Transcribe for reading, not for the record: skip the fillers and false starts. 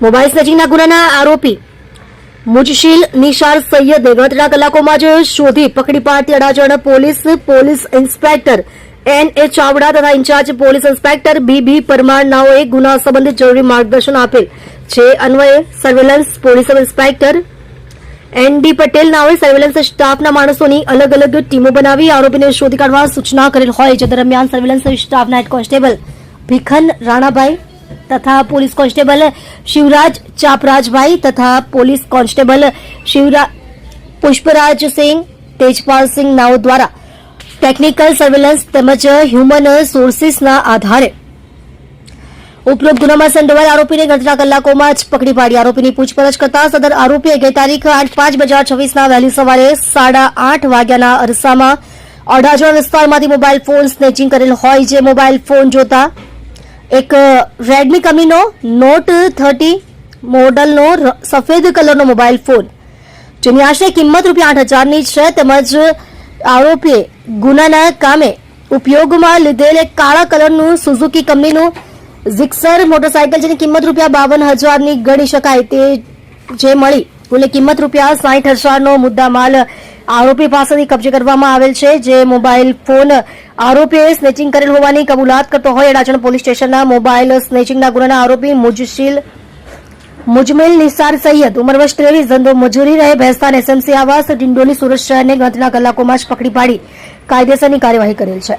Mobile સ્નેચિંગના ગુનાના આરોપી મુજશીલ નિશાર સૈયદને ગણતરીના કલાકોમાં જ શોધી પકડી પાડતી Adajan police inspector N.A. Chavda તથા incharge police inspector B.B. Parmar નાઓએ ગુના સંબંધિત જરૂરી માર્ગદર્શન આપેલ છે. અન્વયે surveillance police inspector N.D. Patel નાઓએ સર્વેલન્સ સ્ટાફના માણસોની અલગ અલગ ટીમો બનાવી આરોપીને શોધી કાઢવા સૂચના કરેલ હોય. જે દરમિયાન સર્વેલન્સ સ્ટાફના હેડ કોન્સ્ટેબલ ભીખન રાણાભાઈ તથા પોલીસ કોન્સ્ટેબલ શિવરાજ ચાપરાજભાઈ તથા પોલીસ કોન્સ્ટેબલ પુષ્પરાજસિંહ તેજપાલસિંહ નાઓ દ્વારા ટેકનિકલ સર્વેલન્સ તેમજ હ્યુમન સોર્સિસના આધારે ઉપરોક્ત ગુનામાં સંડોવાયેલ આરોપીને ગણતરીના કલાકોમાં જ પકડી પાડી આરોપીની પૂછપરછ કરતા સદર આરોપીએ ગઈ તારીખ 8/5/2024ના વહેલી સવારે 8:30 વાગ્યાના અરસામાં અડાજણ વિસ્તારમાંથી મોબાઈલ ફોન સ્નેચિંગ કરેલ હોય. જે મોબાઈલ ફોન જોતા એક રેડમી કંપનીનો નોટ 30 મોડલનો સફેદ કલરનો મોબાઈલ ફોન જેની આશરે કિંમત ₹8,000ની છે. તેમજ આરોપીએ ગુનાના કામે ઉપયોગમાં લીધેલ એક કાળા કલરનું સુઝુકી કંપનીનું ઝિક્સર મોટરસાયકલ જેની કિંમત ₹52,000ની ગણી શકાય તે જે મળી કુલ કિંમત ₹60,000નો મુદ્દામાલ આરોપી પાસેથી કબજે કરવામાં આવેલ છે. જે મોબાઈલ ફોન આરોપીએ સ્નેચિંગ કરેલ હોવાની કબૂલાત કરતો હોય અડાજણ પોલીસ સ્ટેશનના મોબાઈલ સ્નેચિંગના ગુનાના આરોપી મુજમિલ નિસાર સૈયદ ઉંમર વર્ષ 23 ધંધો મજૂરી રહે ભેસ્તાન SMC આવાસ ડિંડોલી સુરત શહેરને ગણતરીના કલાકોમાં જ પકડી પાડી કાયદેસરની કાર્યવાહી કરેલ છે.